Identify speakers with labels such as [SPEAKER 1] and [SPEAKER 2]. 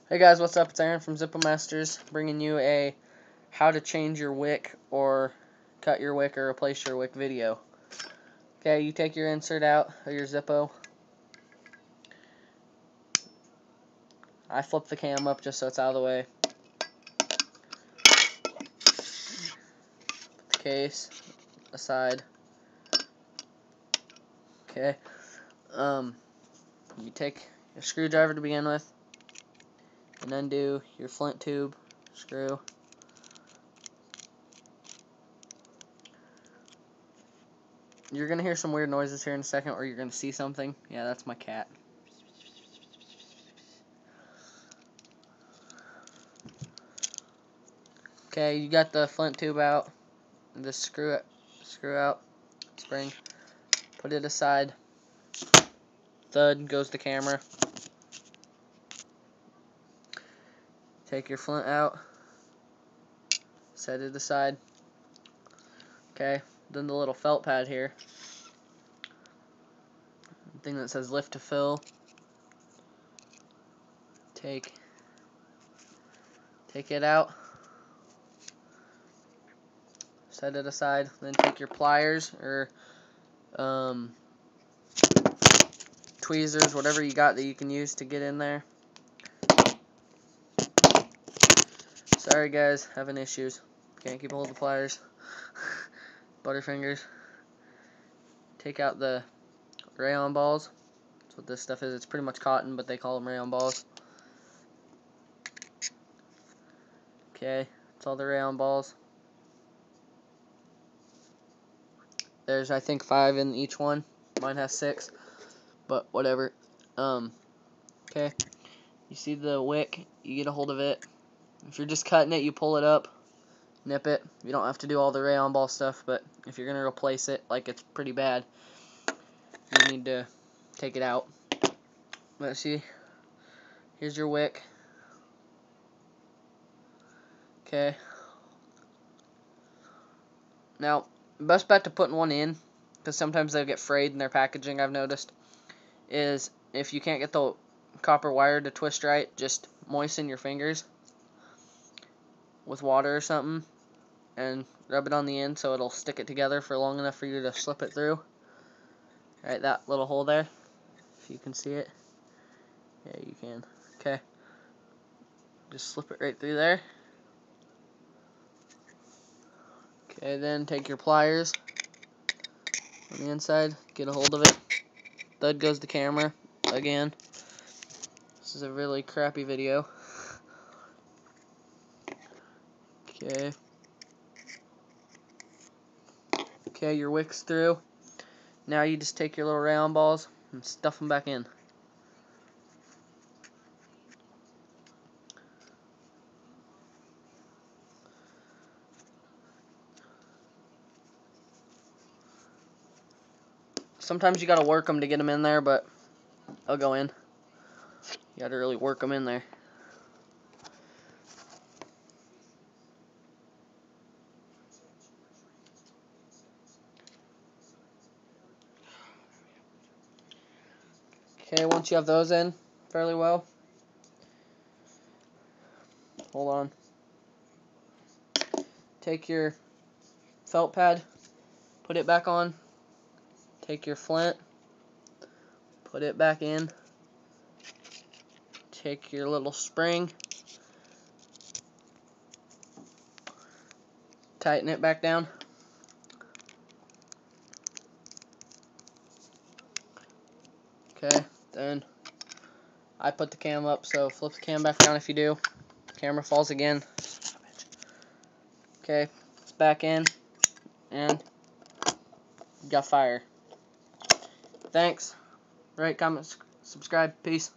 [SPEAKER 1] Hey guys, what's up? It's Aaron from Zippo Masters, bringing you a how to change your wick or cut your wick or replace your wick video. Okay, you take your insert out of your Zippo. I flip the cam up just so it's out of the way. Put the case aside. Okay. You take your screwdriver to begin with, and undo your flint tube screw. You're gonna hear some weird noises here in a second, or you're gonna see something. Yeah, that's my cat. Okay, you got the flint tube out, the screw out, spring. Put it aside. Thud goes the camera. Take your flint out. Set it aside. Okay, then the little felt pad here. The thing that says lift to fill. Take it out. Set it aside. Then take your pliers or tweezers, whatever you got that you can use to get in there. Sorry guys, having issues. Can't keep hold of the pliers. Butterfingers. Take out the rayon balls. That's what this stuff is. It's pretty much cotton, but they call them rayon balls. Okay, that's all the rayon balls. There's, I think, 5 in each one. Mine has 6, but whatever. Okay, you see the wick, you get a hold of it. If you're just cutting it, you pull it up, nip it. You don't have to do all the rayon ball stuff, but if you're going to replace it, like it's pretty bad, you need to take it out. Let's see. Here's your wick. Okay. Now, best bet to putting one in, because sometimes they'll get frayed in their packaging, I've noticed, is if you can't get the copper wire to twist right, just moisten your fingers with water or something and rub it on the end so it'll stick it together for long enough for you to slip it through. Right, that little hole there, if you can see it. Yeah, you can. Okay. Just slip it right through there. Okay, then take your pliers on the inside, get a hold of it. Thud goes the camera again. This is a really crappy video. Okay. Okay, your wick's through. Now you just take your little round balls and stuff them back in. Sometimes you gotta work them to get them in there, but they'll go in. You gotta really work them in there. Okay, once you have those in fairly well, hold on. Take your felt pad, put it back on. Take your flint, put it back in. Take your little spring, tighten it back down. Okay, then I put the cam up, so flip the cam back down if you do. Camera falls again. Okay, it's back in, and you got fire. Thanks. Rate, comment, subscribe. Peace.